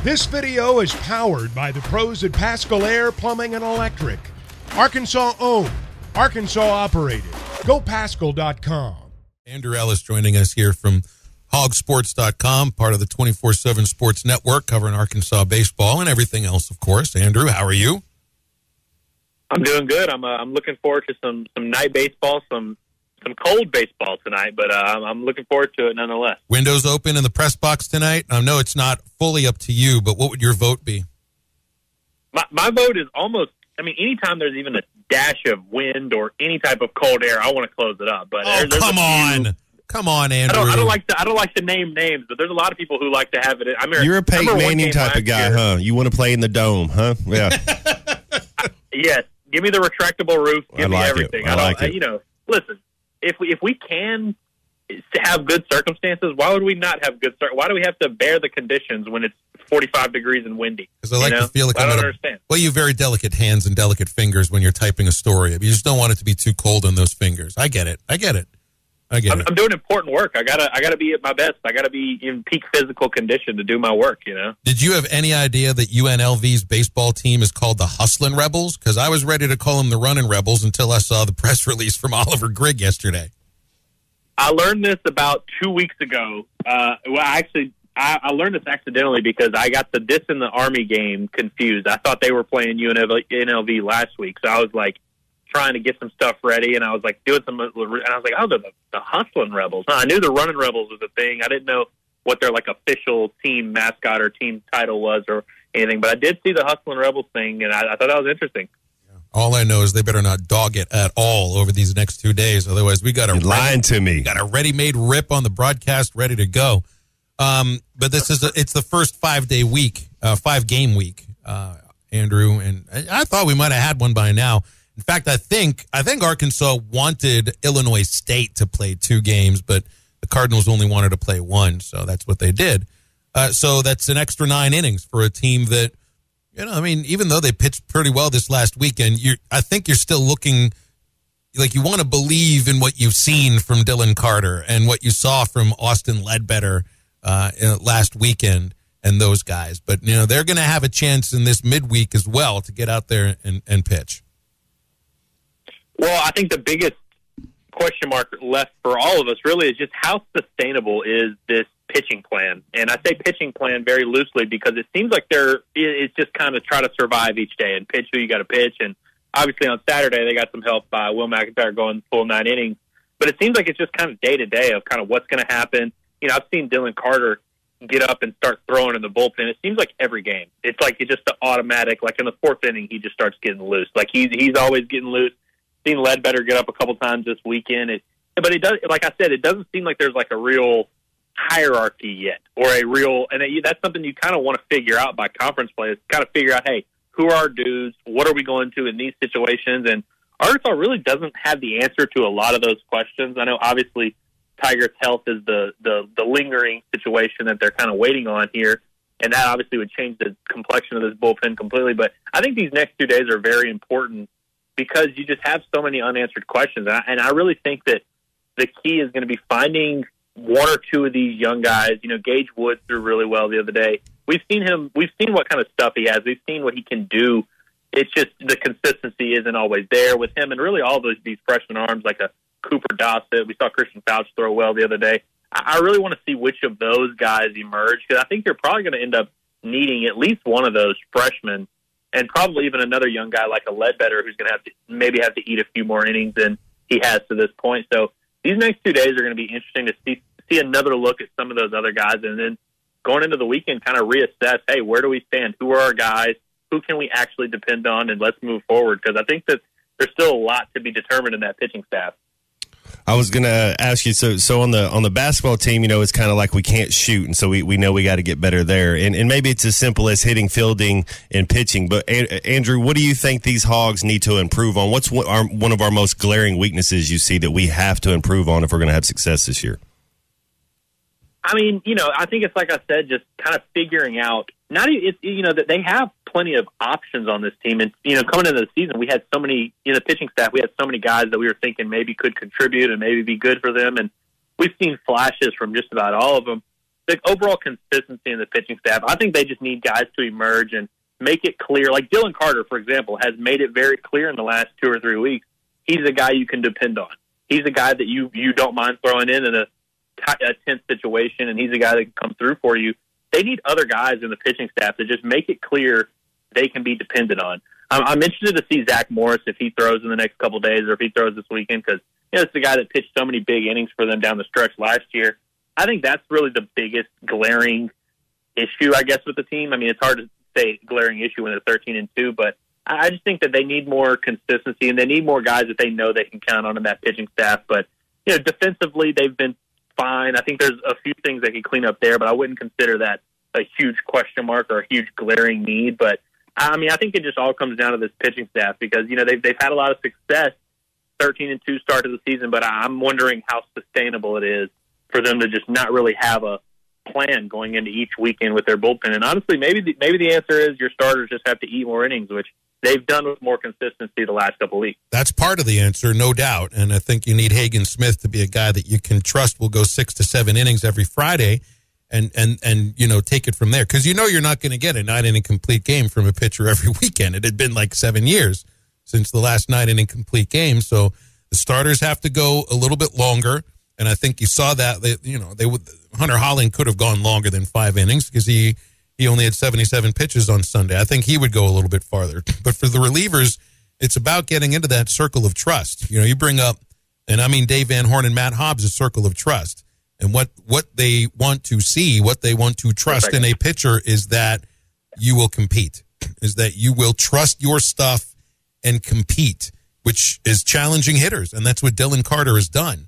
This video is powered by the pros at Pascal Air Plumbing and Electric. Arkansas owned, Arkansas operated. GoPascal.com. Andrew Ellis joining us here from HawgSports.com, part of the 24/7 Sports Network, covering Arkansas baseball and everything else, of course. Andrew, how are you? I'm doing good. I'm looking forward to some night baseball, some cold baseball tonight, but I'm looking forward to it nonetheless. Windows open in the press box tonight. I know it's not fully up to you, but what would your vote be? My vote is almost. I mean, anytime there's even a dash of wind or any type of cold air, I want to close it up. But come on, Andrew. I don't like to name names, but there's a lot of people who like to have it. I mean, you're a Peyton Manning type of guy, huh? You want to play in the dome, huh? Yeah. Yes. Give me the retractable roof. Give me everything. I like it. You know, listen. If we can have good circumstances, why would we not have good? Why do we have to bear the conditions when it's 45 degrees and windy? Because I like to feel like I don't understand. Well, you have very delicate hands and delicate fingers when you're typing a story. You just don't want it to be too cold on those fingers. I get it. I'm doing important work. I gotta be at my best. I gotta be in peak physical condition to do my work. You know. Did you have any idea that UNLV's baseball team is called the Hustlin' Rebels? Because I was ready to call them the Running Rebels until I saw the press release from Oliver Grigg yesterday. I learned this about 2 weeks ago. I learned this accidentally because I got the Dis in the Army game confused. I thought they were playing UNLV last week, so I was like trying to get some stuff ready, and I was like doing some, and I was like, oh, they're the Hustlin' Rebels. I knew the Running Rebels was a thing. I didn't know what their like official team mascot or team title was or anything, but I did see the Hustlin' Rebels thing, and I thought that was interesting. All I know is they better not dog it at all over these next 2 days. Otherwise, we got a ready-made rip on the broadcast ready to go. But it's the first 5-day week, 5-game week, Andrew, and I thought we might have had one by now. In fact, I think Arkansas wanted Illinois State to play 2 games, but the Cardinals only wanted to play 1, so that's what they did. So that's an extra 9 innings for a team that, you know, I mean, even though they pitched pretty well this last weekend, I think you're still looking like you want to believe in what you've seen from Dylan Carter and what you saw from Austin Ledbetter last weekend and those guys. But, you know, they're going to have a chance in this midweek as well to get out there and pitch. Well, I think the biggest question mark left for all of us really is just how sustainable is this pitching plan. And I say pitching plan very loosely because it seems like it's just kind of try to survive each day and pitch who you got to pitch. And obviously on Saturday they got some help by Will McIntyre going full 9 innings. But it seems like it's just kind of day to day of kind of what's going to happen. You know, I've seen Dylan Carter get up and start throwing in the bullpen. It seems like every game. It's like it's just an automatic. Like in the 4th inning, he just starts getting loose. Like he's always getting loose. Seen Ledbetter get up a couple times this weekend. But it does, like I said, it doesn't seem like there's like a real hierarchy yet, or a real, and that's something you kind of want to figure out by conference play. Is kind of figure out, hey, who are our dudes? What are we going to in these situations? And Arkansas really doesn't have the answer to a lot of those questions. I know, obviously, Tiger's health is the lingering situation that they're kind of waiting on here, and that obviously would change the complexion of this bullpen completely. But I think these next 2 days are very important because you just have so many unanswered questions. And I really think that the key is going to be finding 1 or 2 of these young guys. You know, Gage Wood threw really well the other day. We've seen what kind of stuff he has. We've seen what he can do. It's just the consistency isn't always there with him. And really all these freshman arms like a Cooper Dossett. We saw Christian Fouch throw well the other day. I really want to see which of those guys emerge because I think you're probably going to end up needing at least one of those freshmen and probably even another young guy like a Ledbetter who's going to have to eat a few more innings than he has to this point. So these next 2 days are going to be interesting to see another look at some of those other guys, and then going into the weekend, kind of reassess, hey, where do we stand? Who are our guys? Who can we actually depend on? And let's move forward because I think that there's still a lot to be determined in that pitching staff. I was going to ask you, so on the basketball team, you know, it's kind of like we can't shoot, and so we know we got to get better there. And maybe it's as simple as hitting, fielding, and pitching. But, Andrew, what do you think these Hogs need to improve on? What's one of our most glaring weaknesses you see that we have to improve on if we're going to have success this year? I mean, you know, I think it's like I said, just kind of figuring out, that they have plenty of options on this team. And, you know, coming into the season, we had so many, the pitching staff, we had so many guys that we were thinking maybe could contribute and maybe be good for them. And we've seen flashes from just about all of them. the overall consistency in the pitching staff. I think they just need guys to emerge and make it clear. Like Dylan Carter, for example, has made it very clear in the last 2 or 3 weeks, he's a guy you can depend on. He's a guy that you don't mind throwing in a tense situation, and he's a guy that can come through for you. They need other guys in the pitching staff to just make it clear they can be depended on. I'm interested to see Zach Morris if he throws in the next couple of days or if he throws this weekend, because it's the guy that pitched so many big innings for them down the stretch last year. I think that's really the biggest glaring issue, I guess, with the team. I mean, it's hard to say glaring issue when they're 13-2, but I just think that they need more consistency and they need more guys that they know they can count on in that pitching staff. But, defensively, they've been fine. I think there's a few things they can clean up there, but I wouldn't consider that a huge question mark or a huge glaring need. But, I mean, I think it just all comes down to this pitching staff because, they've had a lot of success 13-2 start to the season, but I'm wondering how sustainable it is for them to just not really have a plan going into each weekend with their bullpen. And honestly, maybe the answer is your starters just have to eat more innings, which they've done with more consistency the last couple of weeks. That's part of the answer, no doubt. And I think you need Hagen Smith to be a guy that you can trust will go 6 to 7 innings every Friday and take it from there. Because you're not going to get a 9-inning complete game from a pitcher every weekend. It had been like 7 years since the last 9-inning complete game. So the starters have to go a little bit longer. And I think you saw that Hunter Holling could have gone longer than 5 innings because he only had 77 pitches on Sunday. I think he would go a little bit farther. But for the relievers, it's about getting into that circle of trust. You bring up, and I mean Dave Van Horn and Matt Hobbs, a circle of trust. And what they want to see, what they want to trust in a pitcher is that you will compete, is that you will trust your stuff and compete, which is challenging hitters. And that's what Dylan Carter has done.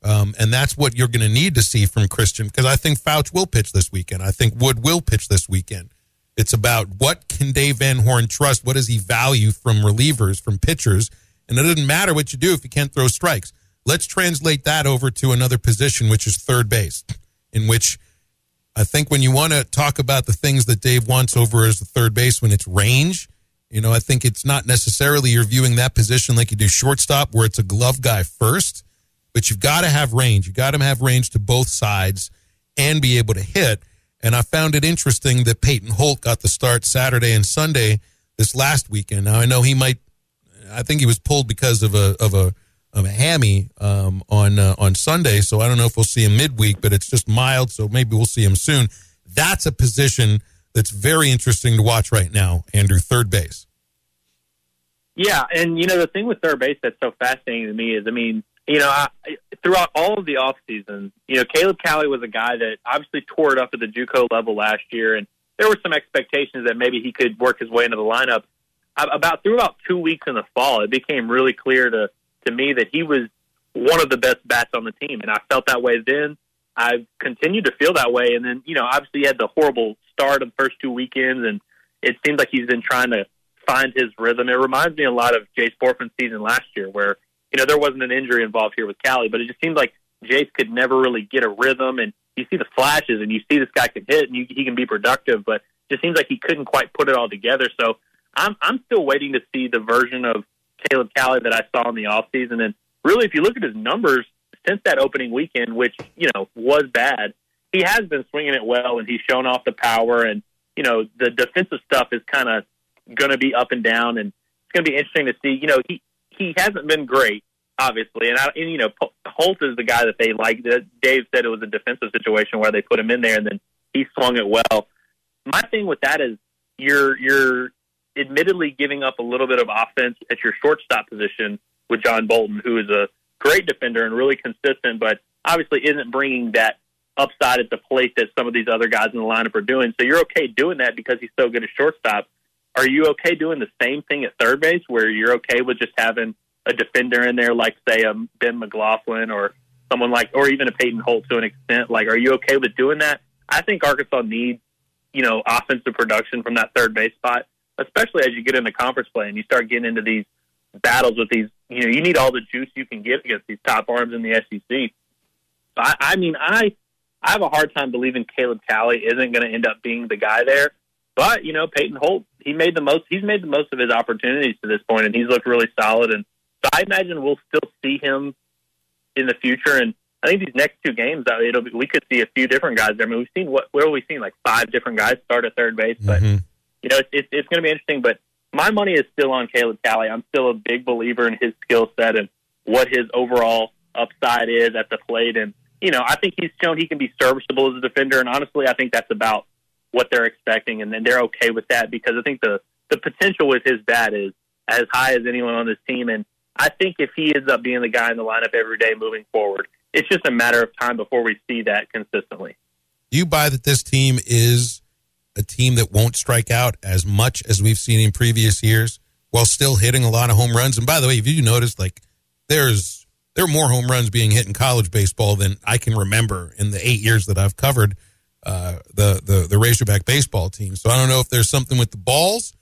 And that's what you're going to need to see from Christian, because I think Fouch will pitch this weekend. I think Wood will pitch this weekend. It's about what can Dave Van Horn trust? What does he value from relievers, from pitchers? And it doesn't matter what you do if you can't throw strikes. Let's translate that over to another position, which is third base, in which I think when you want to talk about the things that Dave wants over as the third baseman, it's range. I think it's not necessarily you're viewing that position like you do shortstop, where it's a glove guy first. But you've got to have range. You've got to have range to both sides and be able to hit. And I found it interesting that Peyton Holt got the start Saturday and Sunday this last weekend. Now, I know I think he was pulled because of a hammy on Sunday. So I don't know if we'll see him midweek, but it's just mild. So maybe we'll see him soon. That's a position that's very interesting to watch right now, Andrew, third base. Yeah. And, the thing with third base that's so fascinating to me is, throughout all of the offseason, Caleb Cowley was a guy that obviously tore it up at the JUCO level last year, and there were some expectations that maybe he could work his way into the lineup. Through about 2 weeks in the fall, it became really clear to me that he was one of the best bats on the team, and I felt that way then. I've continued to feel that way, and then, obviously he had the horrible start of the first 2 weekends, and it seems like he's been trying to find his rhythm. It reminds me a lot of Jace Borfin's season last year, where there wasn't an injury involved here with Cali, but it just seemed like Jace could never really get a rhythm. And you see the flashes, and you see this guy can hit, and he can be productive, but it just seems like he couldn't quite put it all together. So I'm still waiting to see the version of Caleb Cali that I saw in the offseason. And really, if you look at his numbers since that opening weekend, which was bad, he has been swinging it well, and he's shown off the power. And the defensive stuff is kind of going to be up and down, and it's going to be interesting to see. He hasn't been great, obviously, and Holt is the guy that they like. Dave said it was a defensive situation where they put him in there, and then he swung it well. My thing with that is you're admittedly giving up a little bit of offense at your shortstop position with John Bolton, who is a great defender and really consistent, but obviously isn't bringing that upside at the plate that some of these other guys in the lineup are doing. So you're okay doing that because he's so good at shortstop. Are you okay doing the same thing at third base, where you're okay with just having a defender in there, like, say, a Ben McLaughlin or someone or even a Peyton Holt to an extent? Like, are you okay with doing that? I think Arkansas needs, offensive production from that third base spot, especially as you get into conference play and you start getting into these battles with these, you need all the juice you can get against these top arms in the SEC. I have a hard time believing Caleb Cali isn't going to end up being the guy there. But, Peyton Holt, he's made the most of his opportunities to this point, and he's looked really solid. And so I imagine we'll still see him in the future. And, I think these next two games, we could see a few different guys there. I mean, we've seen what have we seen? Like 5 different guys start at third base. But it's going to be interesting. But my money is still on Caleb Cali. I'm still a big believer in his skill set and what his overall upside is at the plate. And I think he's shown he can be serviceable as a defender. And honestly, I think that's about what they're expecting, and then they're okay with that because I think the potential with his bat is as high as anyone on this team. And I think if he ends up being the guy in the lineup every day moving forward, it's just a matter of time before we see that consistently. Do you buy that this team is a team that won't strike out as much as we've seen in previous years while still hitting a lot of home runs? And by the way, if you notice, there are more home runs being hit in college baseball than I can remember in the 8 years that I've covered the Razorback baseball team. So I don't know if there's something with the balls.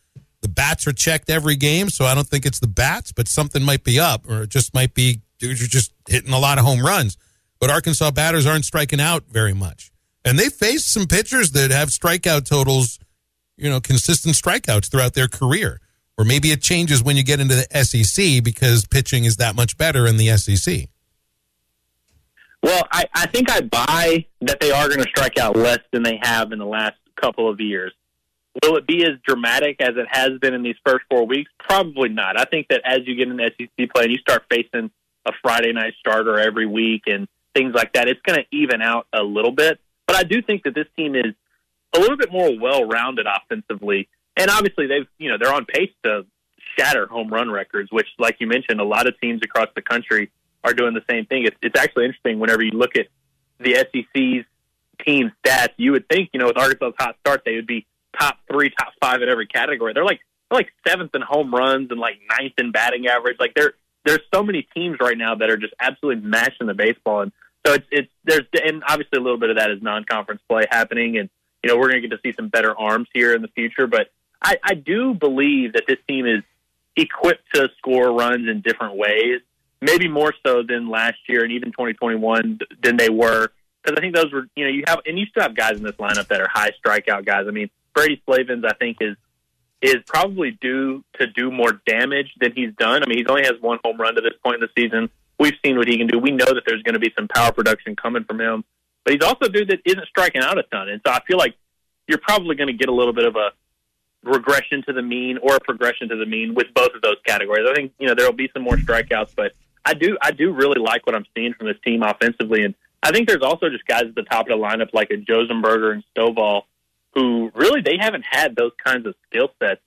The bats are checked every game, so I don't think it's the bats, but something might be up, or it just might be dudes are just hitting a lot of home runs. But Arkansas batters aren't striking out very much. And they faced some pitchers that have strikeout totals, consistent strikeouts throughout their career. Or maybe it changes when you get into the SEC because pitching is that much better in the SEC. Well, I think I buy that they are going to strike out less than they have in the last couple of years. Will it be as dramatic as it has been in these first 4 weeks? Probably not. I think that as you get into SEC play and you start facing a Friday night starter every week and things like that, it's going to even out a little bit. But I do think that this team is a little bit more well-rounded offensively. And obviously they're on pace to shatter home run records, which, like you mentioned, a lot of teams across the country are doing the same thing. It's actually interesting whenever you look at the SEC's team stats. You would think, with Arkansas's hot start, they would be top 3, top 5 in every category. They're like 7th in home runs and 9th in batting average. There's so many teams right now that are just absolutely mashing the baseball. And so and obviously a little bit of that is non-conference play happening. And, we're going to get to see some better arms here in the future. But I do believe that this team is equipped to score runs in different ways, maybe more so than last year and even 2021 than they were. Because I think those were, you still have guys in this lineup that are high strikeout guys. I mean, Brady Slavens, I think, is probably due to do more damage than he's done. I mean, he only has 1 home run to this point in the season. We've seen what he can do. We know that there's going to be some power production coming from him. But he's also a dude that isn't striking out a ton. And so I feel like you're probably going to get a little bit of a regression to the mean or a progression to the mean with both of those categories. I think, there will be some more strikeouts, but I do really like what I'm seeing from this team offensively. And I think there's also just guys at the top of the lineup like a Josenberger and Stovall who really they haven't had those kinds of skill sets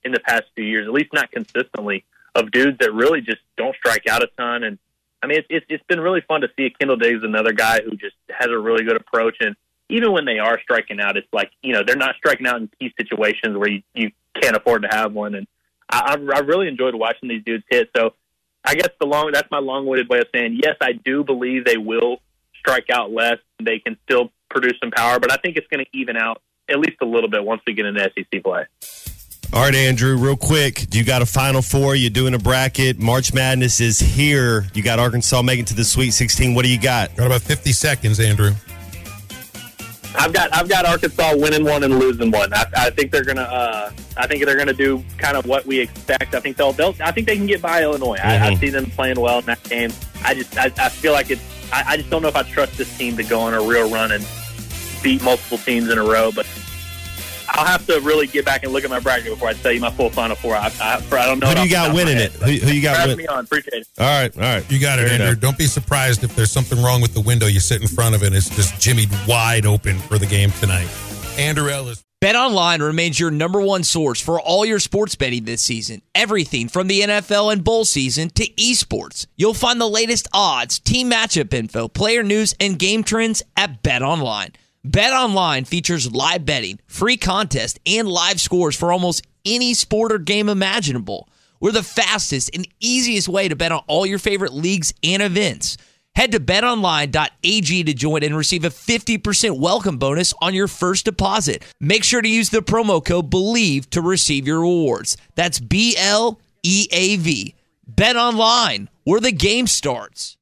in the past few years, at least not consistently, of dudes that really just don't strike out a ton. And I mean, it's been really fun to see. Kendall Diggs, another guy who just has a really good approach. And even when they are striking out, it's like, they're not striking out in key situations where you can't afford to have one. And I really enjoyed watching these dudes hit. So I guess that's my long-winded way of saying, yes, I do believe they will strike out less. They can still produce some power, but I think it's going to even out at least a little bit once we get into SEC play. All right, Andrew, real quick. You got a Final Four. You're doing a bracket. March Madness is here. You got Arkansas making to the Sweet 16. What do you got? Got about 50 seconds, Andrew. I've got Arkansas winning one and losing one. I think they're gonna do kind of what we expect. I think I think they can get by Illinois. I see them playing well in that game. I feel like I just don't know if I trust this team to go on a real run and beat multiple teams in a row, but I'll have to really get back and look at my bracket before I tell you my full Final Four. I don't know. Who do you got winning it? Who you got winning? Me on. Appreciate it. All right. You got it, Andrew. Don't be surprised if there's something wrong with the window you sit in front of it. It's just jimmied wide open for the game tonight. Andrew Ellis. BetOnline remains your number one source for all your sports betting this season. Everything from the NFL and bowl season to esports. You'll find the latest odds, team matchup info, player news, and game trends at BetOnline. BetOnline features live betting, free contests, and live scores for almost any sport or game imaginable. We're the fastest and easiest way to bet on all your favorite leagues and events. Head to betonline.ag to join and receive a 50% welcome bonus on your first deposit. Make sure to use the promo code BELIEVE to receive your rewards. That's BLEAV. BetOnline, where the game starts.